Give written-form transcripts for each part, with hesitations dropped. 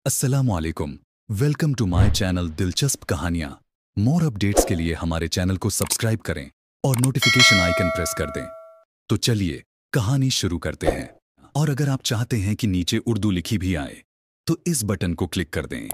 अस्सलामुअलैकुम। Welcome to my channel दिलचस्प कहानियाँ। मोर अपडेट्स के लिए हमारे चैनल को सब्सक्राइब करें और नोटिफिकेशन आइकन प्रेस कर दें। तो चलिए कहानी शुरू करते हैं। और अगर आप चाहते हैं कि नीचे उर्दू लिखी भी आए तो इस बटन को क्लिक कर दें।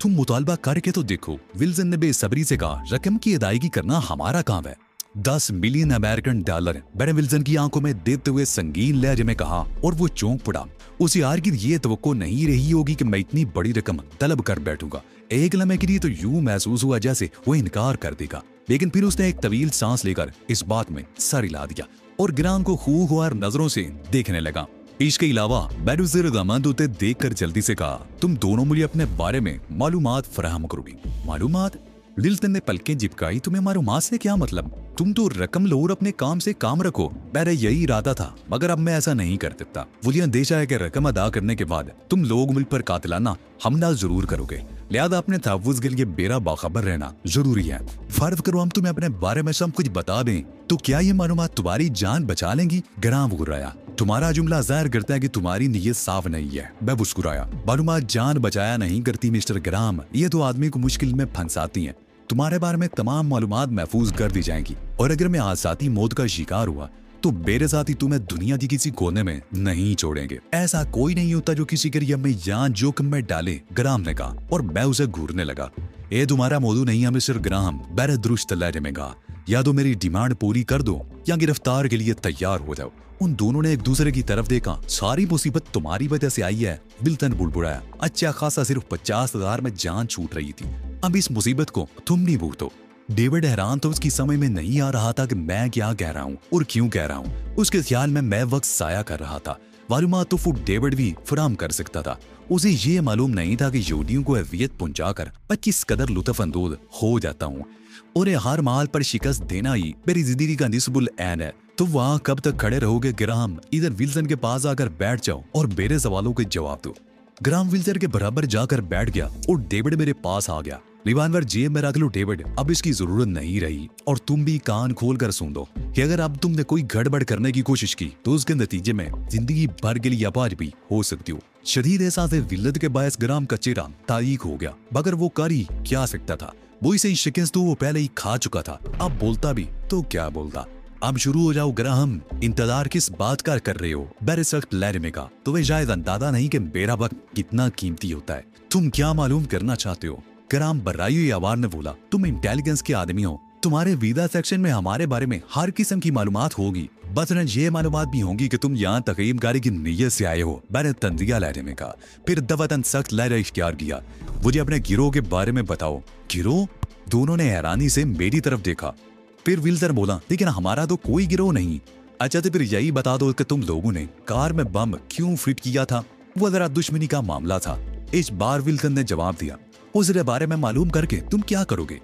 तुम मुतालबा करके तो देखो, विल्सन ने बेसब्री से कहा। रकम की अदायगी करना हमारा काम है। 10 million American dollar Ben Wilson की आंखों में देखते हुए संगीन लहजे में कहा और वो चौंक पड़ा। उसे आखिर ये तवक्को नहीं रही होगी कि मैं इतनी बड़ी रकम तलब कर बैठूंगा। एक लम्हे के लिए तो यूं महसूस हुआ जैसे वो इनकार कर देगा, लेकिन फिर उसने एक तवील सांस लेकर इस बात में सर हिला दिया और गिरान को खूंखार नजरों से देखने लगा। इसके अलावा मैंने उसे रजामंद होते देखकर जल्दी से कहा, तुम दोनों मुझे अपने बारे में मालूमात फराहम करोगी। मालूमात? विल्सन ने पलकें झिपकाई। तुम्हें मालूमात से क्या मतलब? तुम तो रकम लो और अपने काम से काम रखो। मेरा यही इरादा था, मगर अब मैं ऐसा नहीं कर सकता। मुझे अंदेशा है कि रकम अदा करने के बाद तुम लोग मिल पर कातिलाना हमला जरूर करोगे, लिहाजा अपने तहफ़्फ़ुज़ के लिए बेरा बाखबर रहना जरूरी है। फर्ज करो हम तुम्हें अपने बारे में सब कुछ बता दें, तो क्या ये मालूमात तुम्हारी जान बचा लेंगी? ग्राम मुस्कुराया। तुम्हारा जुमला जाहिर करता है कि तुम्हारी नीयत साफ नहीं है। मैं मुस्कुराया। मालूमात जान बचाया नहीं करती मिस्टर ग्राम, ये तो आदमी को मुश्किल में फंसाती हैं। तुम्हारे बारे में तमाम मालूमात महफूज कर दी जाएंगी, और अगर मैं आसाती मौत का शिकार हुआ तो मेरे साथ ही तुम्हें दुनिया की किसी कोने में नहीं छोड़ेंगे। ऐसा कोई नहीं होता जो किसी के लिए अपनी जान जोखिम में डाले, ग्राम ने कहा, और मैं उसे घूरने लगा। ये तुम्हारा मौजू नहीं है मिस्टर ग्राम, मैंने दुरुस्त लहजे में कहा। या तो मेरी डिमांड पूरी कर दो या गिरफ्तार के लिए तैयार हो जाओ। उन दोनों ने एक दूसरे की तरफ देखा। सारी मुसीबत तुम्हारी वजह से आई है, विल्सन बुड़बुड़ाया। अच्छा खासा सिर्फ 50,000 में जान छूट रही थी, अब इस मुसीबत को तुम नहीं भूगतो। डेविड हैरान तो उसकी समझ में नहीं आ रहा था कि मैं क्या कह रहा हूँ और क्यों कह रहा हूँ। उसके ख्याल में मैं वक्त जाया कर रहा था। मालूमात तो फुट डेविड भी फराम कर सकता था। उसे ये मालूम नहीं था कि यहूदियों को अजियत पहुंचाकर मैं किस कदर लुत्फअंदोज हो जाता हूँ, और हर माल पर शिकस्त देना ही मेरी जिंदगी का निस्बुल ऐन है। तो वहाँ कब तक खड़े रहोगे ग्राम? इधर विल्सन के पास आकर बैठ जाओ और मेरे सवालों के जवाब दो। ग्राम विल्सन के बराबर जाकर बैठ गया और डेविड मेरे पास आ गया। रिवाल्वर जेब में रख लो डेविड, अब इसकी जरूरत नहीं रही। और तुम भी कान खोल कर सुन दो कि अगर अब तुमने कोई गड़बड़ करने की कोशिश की तो उसके नतीजे में जिंदगी भर के लिए अपाज भी हो सकती हो। शदीद एहसास विल्लत के बायस ग्राम का चेहरा तारीक हो गया, मगर वो कर ही क्या सकता था? वो इसे शिकस्त तो वो पहले ही खा चुका था। अब बोलता भी तो क्या बोलता? अब शुरू हो जाओ ग्राहम, इंतजार किस बात का कर रहे हो? मेरे सख्त लहर में कहा। तुम्हें शायद अंदाजा नहीं कि मेरा वक्त कितना कीमती होता है। तुम क्या मालूम करना चाहते हो? ग्राम बर्राई हुई आवाज ने बोला। तुम इंटेलिजेंस के आदमी हो, तुम्हारे वीजा सेक्शन में हमारे बारे में हर किस्म की मालूमात होगी। बस ये मालूमात भी होंगी कि तुम यहाँ तकीमकारी की नीयत से आए हो। मैंने तंजिया लहरे में कहा, फिर दफातन सख्त लहरा इख्तियार किया। मुझे अपने गिरोह के बारे में बताओ। गिरोह? दोनों ने हैरानी से मेरी तरफ देखा। फिर विल्सन बोला, लेकिन हमारा तो कोई गिरोह नहीं। अच्छा तो फिर यही बता दो कि तुम लोगों ने कार में बम क्यों फिट किया था? वो जरा दुश्मनी का मामला था। इस बार विल्सन ने जवाब दिया। उसके बारे में मालूम करके तुम क्या करोगे?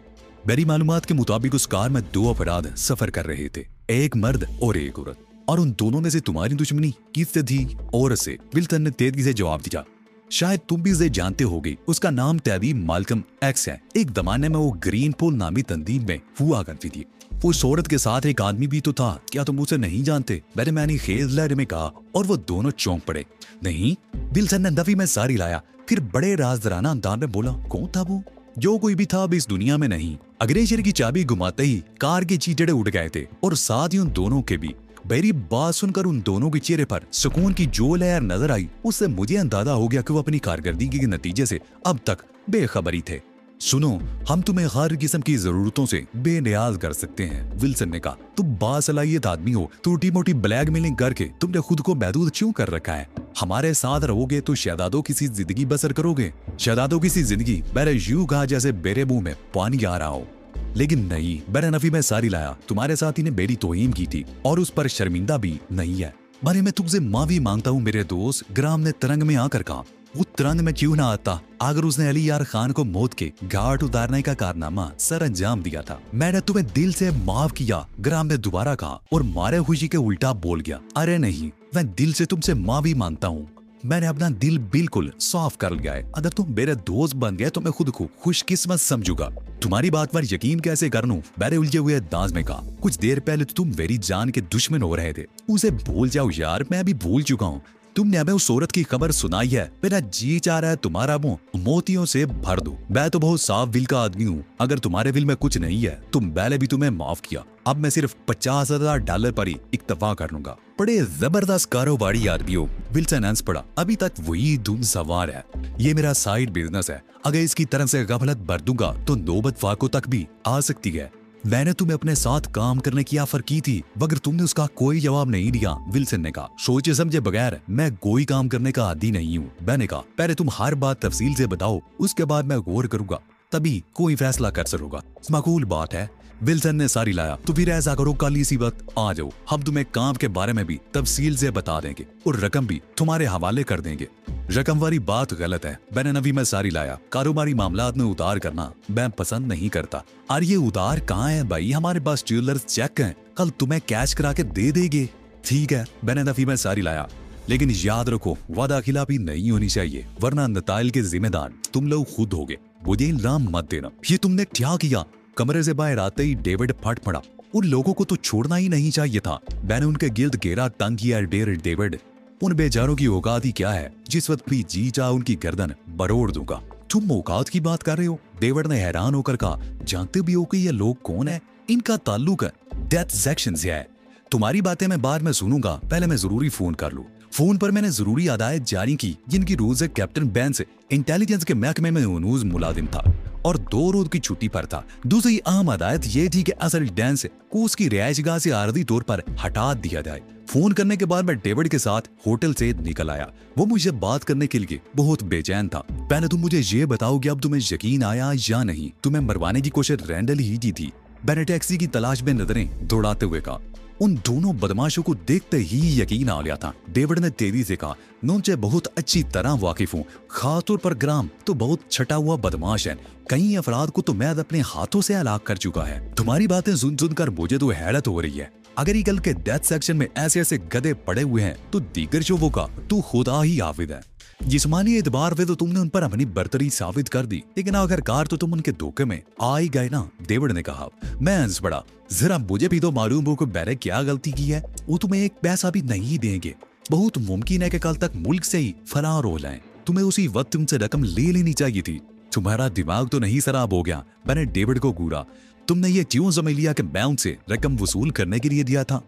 मेरी मालूमात के मुताबिक उस कार में 2 अफराद सफर कर रहे थे, एक मर्द और एक औरत, और उन दोनों में से तुम्हारी दुश्मनी किससे थी? औरत से, विल्सन ने तेजी से जवाब दिया। शायद तुम भी इसे जानते होगे, उसका नाम तहदीब मालकम एक्स है। एक जमाने में वो ग्रीन पोल नामी तंजीम में हुआ करती थी। उस औरत के साथ एक आदमी भी तो था, क्या तुम उसे नहीं जानते? मैंने खेज लहरे में कहा, और वो दोनों चौंक पड़े। नहीं, विल्सन ने नफी में सारी लाया, फिर बड़े राजदराना अंदाज में बोला, कौन था वो? जो कोई भी था अब इस दुनिया में नहीं। अग्रेसर की चाबी घुमाते ही कार के चीथड़े उड़ गए थे, और साथ ही उन दोनों के भी। मेरी बात सुनकर उन दोनों के चेहरे पर सुकून की जो लहर नजर आई, उससे मुझे अंदाजा हो गया कि वो अपनी कारकर्दगी के नतीजे से अब तक बेखबरी थे। सुनो, हम तुम्हें हर किस्म की जरूरतों से बेनियाज कर सकते हैं, विल्सन ने कहा। तुम बासलाहियत आदमी हो, छोटी मोटी ब्लैकमेलिंग करके तुमने खुद को महदूद क्यों कर रखा है? हमारे साथ रहोगे तो शहजादों की सी जिंदगी बसर करोगे। शहजादों की सी जिंदगी? मैंने यूं कहा जैसे मेरे मुंह में पानी आ रहा हो। लेकिन नहीं, मैंने नफी में सारी लाया। तुम्हारे साथी ने मेरी तौहीन की थी और उस पर शर्मिंदा भी नहीं है। भले मैं तुमसे माफी मांगता हूँ मेरे दोस्त, ग्राम ने तरंग में आकर कहा। वो तरंग में क्यों ना आता अगर उसने अली यार खान को मौत के घाट उतारने का कारनामा सर अंजाम दिया था। मैंने तुम्हें दिल से माफ किया, ग्राम ने दोबारा कहा, और मारे खुशी के उल्टा बोल गया। अरे नहीं, मैं दिल से तुमसे माफी मांगता हूँ। मैंने अपना दिल बिल्कुल साफ कर लिया है। अगर तुम मेरे दोस्त बन गए तो मैं खुद को खुशकिस्मत समझूंगा। तुम्हारी बात पर यकीन कैसे कर लूं? मैंने उलझे हुए अंदाज में कहा। कुछ देर पहले तो तुम मेरी जान के दुश्मन हो रहे थे। उसे भूल जाओ यार, मैं भी भूल चुका हूँ। तुमने हमें उस औरत की खबर सुनाई है, मेरा जी चाह रहा है तुम्हारा मुंह मोतियों से भर दूं। मैं तो बहुत साफ दिल का आदमी हूँ, अगर तुम्हारे दिल में कुछ नहीं है तो मैंने भी तुम्हें माफ किया। अब मैं सिर्फ $50,000 पर ही इक्तफा कर लूंगा। बड़े जबरदस्त कारोबारी आदमी हो। विल्सन हंस पड़ा। अभी तक वही धुन सवार है। ये मेरा साइड बिजनेस है, अगर इसकी तरफ से गफलत भर दूंगा तो नौबत फाको तक भी आ सकती है। मैंने तुम्हें अपने साथ काम करने की ऑफर की थी, मगर तुमने उसका कोई जवाब नहीं दिया। विल्सन ने कहा, सोचे समझे बगैर मैं कोई काम करने का आदी नहीं हूँ। मैंने कहा, पहले तुम हर बात तफसील से बताओ, उसके बाद मैं गौर करूंगा, तभी कोई फैसला कर सकूंगा। माकूल बात है। विल्सन ने सारी लाया। तो फिर ऐसा करो, कल इसी वक्त आ जाओ, हम तुम्हें काम के बारे में भी तफसील से बता देंगे और रकम भी तुम्हारे हवाले कर देंगे। रकम वाली बात गलत है, मैंने नबी में सारी लाया। कारोबारी मामलात में उधार करना मैं पसंद नहीं करता। और ये उधार कहाँ है भाई, हमारे पास ज्वेलर्स चेक हैं, कल तुम्हें कैश करा के दे देंगे। ठीक है, मैंने नफी में सारी लाया, लेकिन याद रखो वादा खिलाफी नहीं होनी चाहिए, वरना नताइल के जिम्मेदार तुम लोग खुद होगे। मुझे इल्जाम मत देना। ये तुमने क्या किया? कमरे से बाहर आते ही डेविड फट पड़ा। उन लोगों को तो छोड़ना ही नहीं चाहिए था। मैंने उनके गिर्द घेरा, तंग किया। डेविड, उन बेचारों की औकात ही क्या है, जिस वक्त भी जी चाह उनकी गर्दन बरोड़ दूंगा। तुम औकात की बात कर रहे हो? डेविड ने हैरान होकर कहा, जानते भी हो कि ये लोग कौन है? इनका ताल्लुक डेथ सेक्शन से है। तुम्हारी बातें मैं बाद में सुनूंगा, पहले मैं जरूरी फोन कर लूं। फोन पर मैंने जरूरी हदायत जारी की, जिनकी रोज कैप्टन बेंस इंटेलिजेंस के महकमे में उनूज मुलाजिम था और 2 रोज की छुट्टी पर था। दूसरी अहम हदायत यह थी कि असल डेंस को उसकी रिहायशगाह से आरजी तौर पर हटा दिया जाए। फोन करने के बाद मैं डेविड के साथ होटल से निकल आया। वो मुझे बात करने के लिए बहुत बेचैन था। पहले तुम मुझे ये बताओ कि अब तुम्हें यकीन आया या नहीं, तुम्हें मरवाने की कोशिश रैंडल ही की थी? मैंने टैक्सी की तलाश में नजरें दौड़ाते हुए कहा। उन दोनों बदमाशों को देखते ही यकीन आ गया था। डेविड ने तेजी से कहा, मैं उनसे बहुत अच्छी तरह वाकिफ हूँ, खासतौर पर ग्राम तो बहुत छटा हुआ बदमाश है। कई अफराद को तो मैं अपने हाथों से हलाक कर चुका है। तुम्हारी बातें सुन सुनकर मुझे तो हैरत हो रही है। अगर ईगल के डेथ सेक्शन में ऐसे ऐसे गधे पड़े हुए हैं तो दीगर शोबों का तू खुदा ही हाफिज है। जिस्मानी एतबार पे तो तुमने उन पर अपनी बर्तरी साबित कर दी, लेकिन आखिरकार तो तुम उनके धोखे में आ ही गए ना। डेविड ने कहा। मैं हंस पड़ा। जरा मुझे भी तो मालूम हो कि मैंने क्या गलती की है। वो तुम्हें एक पैसा भी नहीं देंगे। बहुत मुमकिन है कि कल तक मुल्क से ही फरार हो जाएं। तुम्हें उसी वक्त तुमसे रकम ले लेनी चाहिए थी। तुम्हारा दिमाग तो नहीं शराब हो गया? मैंने डेविड को घूरा। तुमने ये क्यों समझ लिया कि मैं उनसे रकम वसूल करने के लिए दिया था?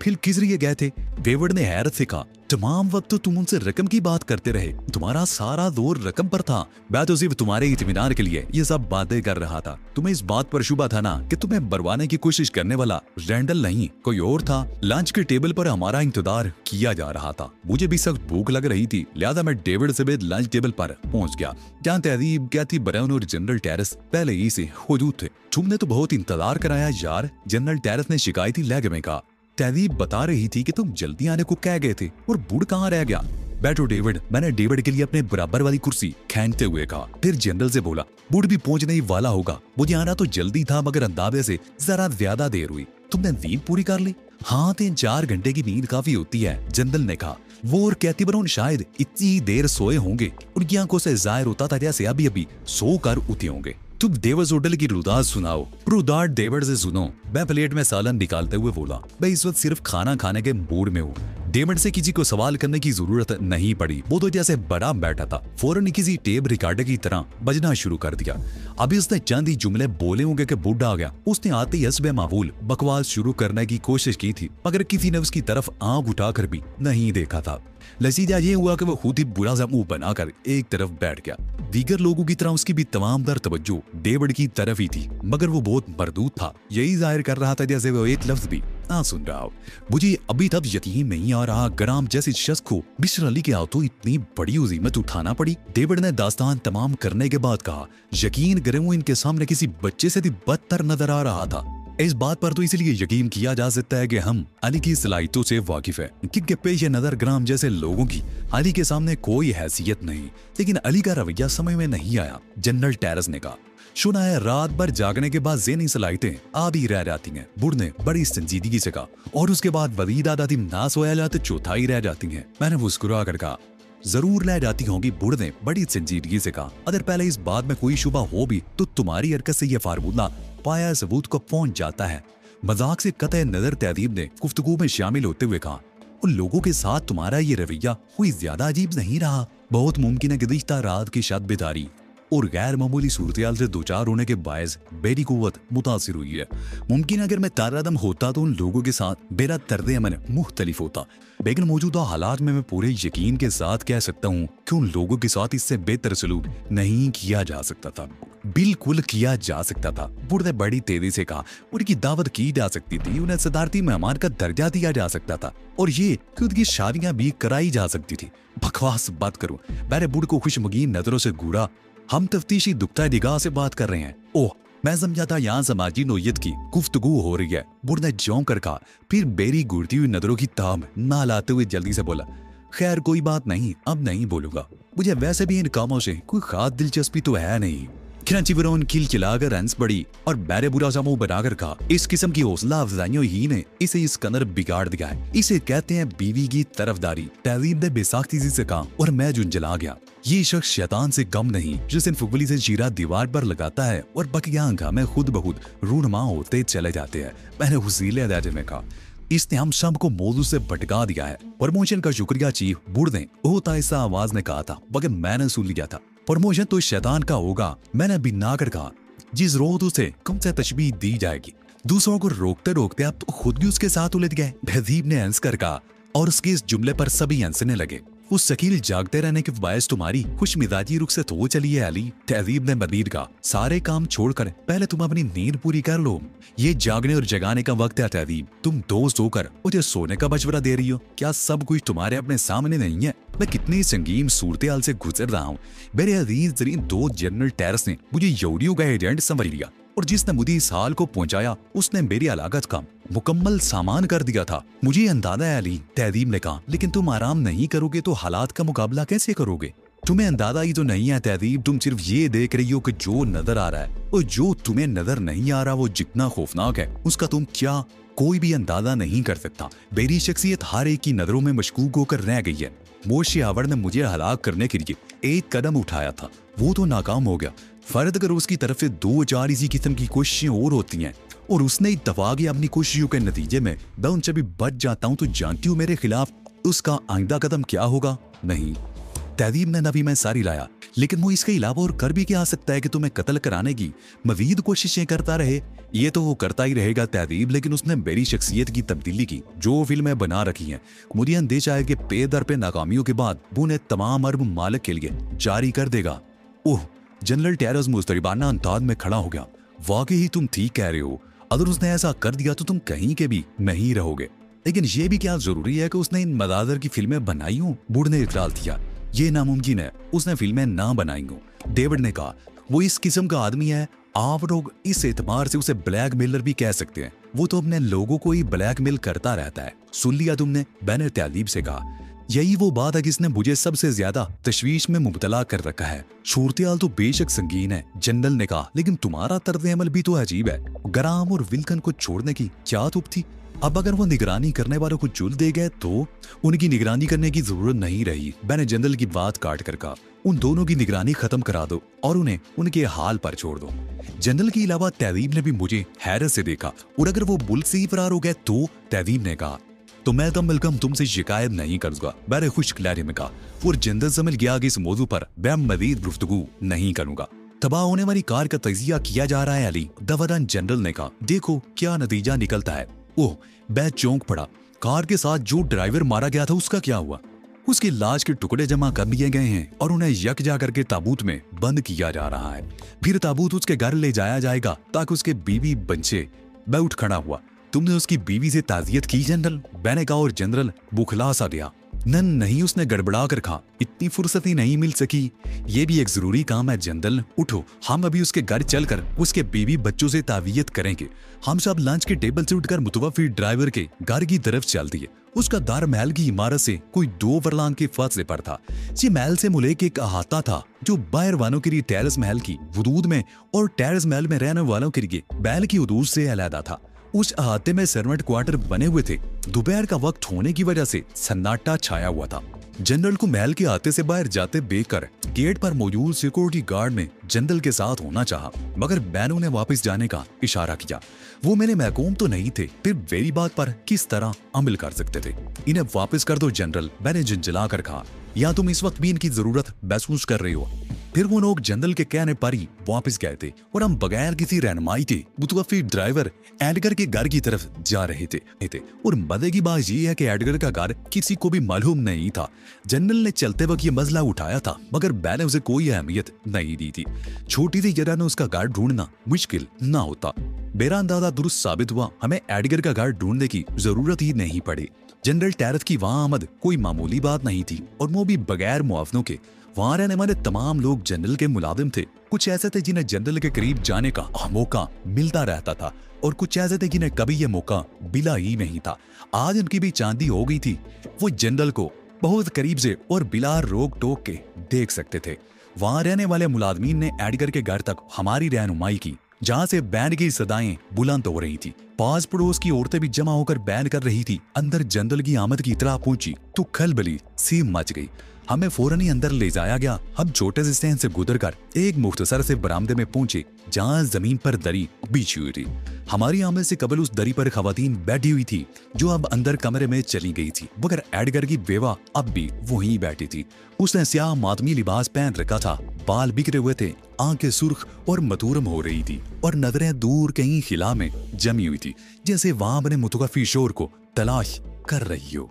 फिर किस लिए गए थे? डेविड ने हैरत से कहा, तमाम वक्त तो तुम उनसे रकम की बात करते रहे, तुम्हारा सारा जोर रकम पर था। मैं तो सिर्फ तुम्हारे इत्मीनान के लिए ये सब बातें कर रहा था। तुम्हें इस बात पर शुबा था ना कि तुम्हें बरवाने की कोशिश करने वाला रैंडल नहीं कोई और था। लंच के टेबल पर हमारा इंतजार किया जा रहा था। मुझे भी सख्त भूख लग रही थी, लिहाजा मैं डेविड से लंच टेबल पर पहुंच गया, जहाँ तहजीब, कैथी ब्राउन और जनरल टेरेस पहले ही से मौजूद थे। तुमने तो बहुत इंतजार कराया यार, जनरल टेरेस ने शिकायती लहजे में कहा। तहजीब बता रही थी कि तुम जल्दी आने को कह गए थे और बुढ़ कहाँ रह गया। बैठो डेविड, मैंने डेविड के लिए अपने बराबर वाली कुर्सी खींचते हुए कहा। फिर जनरल से बोला, बुढ़ भी पहुंचने ही वाला होगा। मुझे आना तो जल्दी था, मगर अंदाजे से जरा ज्यादा देर हुई। तुमने नींद पूरी कर ली? हाँ, 3-4 घंटे की नींद काफी होती है, जनरल ने कहा। वो और कैथी ब्राउन शायद इतनी देर सोए होंगे, उनकी आंखों से जाहिर होता था जैसे अभी अभी सो कर उठे होंगे। तुम डेविड होटल की रुदात सुनाओ। रुदात डेविड से सुनो। मैं प्लेट में सालन निकालते हुए बोला, मैं इस वक्त सिर्फ खाना खाने के मूड में हूँ। डेविड से किसी को सवाल करने की जरूरत नहीं पड़ी। वो तो जैसे बड़ा बैठा था, फौरन किसी टेप रिकॉर्डर की तरह बजना शुरू कर दिया। अभी उसने चंद ही जुमले बोले होंगे कि बुढ़ा आ गया। उसने आते ही हस्बे मामूल बकवास शुरू करने की कोशिश की थी, मगर किसी ने उसकी तरफ आंख उठाकर भी नहीं देखा था। नतीजा ये हुआ कि वो खुद ही बुरा सा मुंह बनाकर एक तरफ बैठ गया। दीगर लोगों की तरह उसकी भी तमाम दर तवज्जो डेविड की तरफ ही थी, मगर वो बहुत मरदूद था। यही जाहिर कर रहा था जैसे वो एक लफ्ज भी ना सुन रहा हो। मुझे अभी तक यकीन नहीं आ रहा, ग्राम जैसे शख्स को मिस्टर अली के हाथों इतनी बड़ी उज़ीमत उठाना पड़ी। डेविड ने दास्तान तमाम करने के बाद कहा, यकीन करें वो इनके सामने किसी बच्चे से भी बदतर नजर आ रहा था। इस बात पर तो इसलिए यकीन किया जा सकता है कि हम अली की सलाहियतों से वाकिफ है, क्योंकि पेश नजर ग्राम जैसे लोगों की अली के सामने कोई हैसियत नहीं। लेकिन अली का रवैया समझ में नहीं आया। जनरल टेरेस ने कहा, सुना है रात भर जागने के बाद ज़हनी सलाहियतें आधी रह जाती हैं। बुढ़ ने बड़ी संजीदगी से कहा, और उसके बाद वलीद आदत ना सोया जाते चौथाई रह जाती हैं। मैंने मुस्कुरा कर कहा, जरूर रह जाती होंगी। बुढ़ ने बड़ी संजीदगी से कहा, अगर पहले इस बात में कोई शुबा हो भी तो तुम्हारी हरकत से यह फार्मूला पाया सबूत को पहुंच जाता है। मजाक से कतई नजर तहजीब ने गुफ्तगू में शामिल होते हुए कहा, उन लोगों के साथ तुम्हारा ये रवैया कोई ज्यादा अजीब नहीं रहा? बहुत मुमकिन है कि गुज़िश्ता रात की शब बेदारी और गैर मामूली सूरत से दो चार होने के बायस मेरी कुव्वत मुतासिर हुई है। मुमकिन है अगर मैं तारादम होता तो उन लोगों के साथ मेरा तर्ज अमल मुख्तलिफ होता, लेकिन मौजूदा हालात में मैं पूरे यकीन के साथ कह सकता हूँ कि उन लोगों के साथ इससे बेहतर सलूक नहीं किया जा सकता था, बिल्कुल किया जा सकता था। बुढ़ ने बड़ी तेजी से कहा, उनकी दावत की जा सकती थी, उन्हें सदारती मेहमान का दर्जा दिया जा सकता था और ये कि उनकी शादियां भी कराई जा सकती थी। बकवास बात करूं, मैंने बुढ़ को खुशमगीन नजरों से घूरा। हम तफ्तीशी दुख्ता निगाह से बात कर रहे हैं। ओह, मैं समझा था यहाँ समाजी नोयत की गुफ्तगू हो रही है। बुढ़ ने ज्यों कर कहा, फिर बेरी घूरती हुई नजरों की ताम ना लाते हुए जल्दी से बोला, खैर कोई बात नहीं, अब नहीं बोलूंगा। मुझे वैसे भी इन कामों से कोई खास दिलचस्पी तो है नहीं। खिलाची फिरौन खिल खिलाकर हंस पड़ी और बैरे बुरा सा मुंह बनाकर कहा, इस किस्म की हौसला अफजाइयों ही ने इसे इस कदर बिगाड़ दिया है। इसे कहते हैं बीवी की तरफदारी। तहजीब ने बेसाख्ती से कहा और मैं झुंझला गया। ये शख्स शैतान से कम नहीं, जिस दिन फुगली से शीरा दीवार पर लगाता है और बकिया हंगामे खुद बहुत रूनमा होते चले जाते हैं। मैंने हुसीले लहजे में कहा, इसने हम सब को मौजू से भटका दिया है। प्रमोशन का शुक्रिया चीफ, बुढ़ ने होता ऐसा आवाज ने कहा था, मगर मैंने सुन लिया था। प्रमोशन तो शैतान का होगा, मैंने बिना कर कहा, जिस रोज उसे कम से तशबीह दी जाएगी। दूसरों को रोकते रोकते आप तो खुद भी उसके साथ उलझ गए, तहजीब ने हंस कर कहा और उसके इस जुमले पर सभी हंसने लगे। उस शकील जागते रहने के बायस तुम्हारी खुश मिजाजी रुखसत हो चली है अली। तहजीब ने मजीद कहा, सारे काम छोड़कर पहले तुम अपनी नींद पूरी कर लो। ये जागने और जगाने का वक्त है तहजीब। तुम दोस्त होकर मुझे सोने का मशवरा दे रही हो? क्या सब कुछ तुम्हारे अपने सामने नहीं है? मैं कितनी संगीन सूरत-ए-हाल से गुजर रहा हूँ। मेरे अजीज तरीन दोस्त जनरल टेरेस ने मुझे यहूदियों का एजेंट समझ लिया और जिसने मुझे इस हाल को पहुंचाया उसने मेरी हलाकत का मुकम्मल सामान कर दिया था। मुझे अंदाजा है अली, तहजीब ने कहा, लेकिन तुम आराम नहीं करोगे तो हालात का मुकाबला कैसे करोगे? तुम्हें अंदाजा ही तो नहीं है तहजीब, तुम सिर्फ ये देख रही हो कि जो नजर आ रहा है और जो तुम्हें नजर नहीं आ रहा वो जितना खौफनाक है उसका तुम क्या कोई भी अंदाजा नहीं कर सकता। मेरी शख्सियत हर एक की नजरों में मशकूक होकर रह गई है। मोशी आवर ने मुझे हलाक करने के लिए एक कदम उठाया था, वो तो नाकाम हो गया। फर्द अगर उसकी तरफ से 2-4 इसी किस्म की कोशिशें और होती हैं और उसने इत्तफाक अपनी कोशिशों के नतीजे में मैं उनसे भी बच जाता हूं तो जानती हूँ मेरे खिलाफ उसका आइंदा कदम क्या होगा? नहीं। तहजीब ने नबी में सारी लाया, लेकिन वो इसके अलावा और कर भी क्या सकता है कि तुम्हें कत्ल कराने की मजीद कोशिशें करता रहे? ये तो वो करता ही रहेगा तहजीब, लेकिन उसने मेरी शख्सियत की तब्दीली की जो फिल्में बना रखी हैं। मुझे अंदेशा है कि पे दर पे नाकामियों के बाद वो उन्हें तमाम अरब मालिक के लिए जारी कर देगा। ओह, जनरल टेरेस मुस्तरिबाना अंदाज में खड़ा हो गया। वाकई ही तुम ठीक कह रहे हो, अगर उसने ऐसा कर दिया तो तुम कहीं के भी नहीं रहोगे। लेकिन ये भी क्या जरूरी है कि उसने इन मदादर की फिल्में बनाई हों? बुढ़ ने इकरार दिया, ये नामुमकिन है, उसने फिल्में ना बनाई हों। डेविड ने कहा, वो इस किस्म का आदमी है, आप लोग इस एतबार से उसे ब्लैकमेलर भी कह सकते हैं। वो तो अपने लोगों को ही ब्लैकमेल करता रहता है। सुन लिया तुमने? मैंने तहजीब से कहा, यही वो बात है जिसने मुझे सबसे ज्यादा तशवीश में मुब्तला कर रखा है। सूरत-ए-हाल तो बेशक संगीन है, जनरल ने कहा, लेकिन तुम्हारा तर्ज अमल भी तो अजीब है। ग्राम और विल्कन को छोड़ने की क्या तुप थी? अब अगर वो निगरानी करने वालों को जुल दे गए तो उनकी निगरानी करने की जरूरत नहीं रही। मैंने जनरल की बात काट कर कहा, उन दोनों की निगरानी खत्म करा दो और उन्हें उनके हाल पर छोड़ दो। जनरल के अलावा तहजीब ने भी मुझे हैरत से देखा, और अगर वो मुल्क से ही फरार हो गए तो? तहजीब ने कहा, तो मैं तो मलकम तुमसे शिकायत नहीं करूंगा। मैंने खुश्क लहजे में कहा, और जनरल समझ गया कि इस मौजू पर मैं मजीद गुफ्तगू नहीं करूंगा। तबाह होने वाली कार का तजिया किया जा रहा है अली, दवादान जनरल ने कहा, देखो क्या नतीजा निकलता है। ओह, मैं चौंक पड़ा। कार के साथ जो ड्राइवर मारा गया था उसका क्या हुआ? उसकी लाश के टुकड़े जमा कर लिए गए हैं और उन्हें यकजा करके ताबूत में बंद किया जा रहा है। फिर ताबूत उसके घर ले जाया जाएगा ताकि उसके बीवी बचे। मैं उठ खड़ा हुआ, तुमने उसकी बीवी से ताजियत की जनरल? मैंने कहा, और जनरल बुखला सा गया। नहीं, उसने गड़बड़ा कर कहा, इतनी फुर्सत ही नहीं मिल सकी। ये भी एक जरूरी काम है जनरल, उठो, हम अभी उसके घर चलकर उसके बीवी बच्चों से तावियत करेंगे। हम सब लंच के टेबल से उठकर मुतवफी ड्राइवर के घर की तरफ चल दिए। उसका दार महल की इमारत से कोई 2 फरलांग के फासले पर था। ये महल से मुलेक एक अहाता था जो बाहर वालों के लिए टेरेस महल की हदूद में और टेरेस महल में रहने वालों के लिए महल की हदूद से अलहदा था। उस अहाते में सर्वेंट क्वार्टर बने हुए थे। दोपहर का वक्त होने की वजह से सन्नाटा छाया हुआ था। जनरल को महल के अहाते से बाहर जाते देखकर गेट पर मौजूद सिक्योरिटी गार्ड ने जनरल के साथ होना चाहा, मगर बैनो ने वापस जाने का इशारा किया। वो मेरे महकूम तो नहीं थे, फिर मेरी बात पर किस तरह अमल कर सकते थे? इन्हें वापस कर दो जनरल, मैंने झिंझला कर कहा, या तुम इस वक्त भी इनकी जरूरत महसूस कर रहे हो? फिर वो लोग जनरल के कहने पर ही वापस गए थे और हम बगैर किसी रहनुमाई के मुतवफ़ी ड्राइवर एडगर के घर की तरफ जा रहे थे। और मजे की बात यह है कि एडगर का घर किसी को भी मालूम नहीं था। जनरल ने चलते वक्त ये मसला उठाया था, मगर मैंने उसे कोई अहमियत नहीं दी थी। छोटी सी जगह में उसका घर ढूंढना मुश्किल ना होता। मेरा अंदाजा दुरुस्त साबित हुआ। हमें एडगर का घर ढूंढने की जरूरत ही नहीं पड़ी। जनरल टैरथ की वहां आमद कोई मामूली बात नहीं थी, और वो भी बगैर मुआवजों के। वहां रहने वाले तमाम लोग जनरल के मुलाजिम थे। कुछ ऐसे थे जिन्हें जनरल के करीब जाने का मौका मिलता रहता था, और कुछ ऐसे थे जिन्हें कभी यह मौका मिला ही नहीं था। आज उनकी भी चांदी हो गई थी। वो जनरल को बहुत करीब से और बिला रोक टोक के देख सकते थे। वहां रहने वाले मुलाजमीन ने एडगर के घर तक हमारी रहनुमाई की, जहां से बैंड की सदाएं बुलंद हो रही थी। पास पड़ोस की औरतें भी जमा होकर बैंड कर रही थी। अंदर जनरल की आमद की इतला पहुंची तो खलबली सी मच गई। हमें फौरन ही अंदर ले जाया गया। हम छोटे से स्टैंड से गुजरकर एक मुख्तसर से बरामदे में पहुंचे, जहां जमीन पर दरी बिछी हुई थी। हमारी आमद से कबल उस दरी पर खवातीन बैठी हुई थी, जो अब अंदर कमरे में चली गई थी, मगर एडगर की बेवा अब भी वहीं बैठी थी। उसने स्याह मातमी लिबास पहन रखा था, बाल बिखरे हुए थे, आंखें सुर्ख और मतूरम हो रही थी, और नजरें दूर कहीं खिला में जमी हुई थी, जैसे वहां बने मुतवफ़ी शोर को तलाश कर रही हो।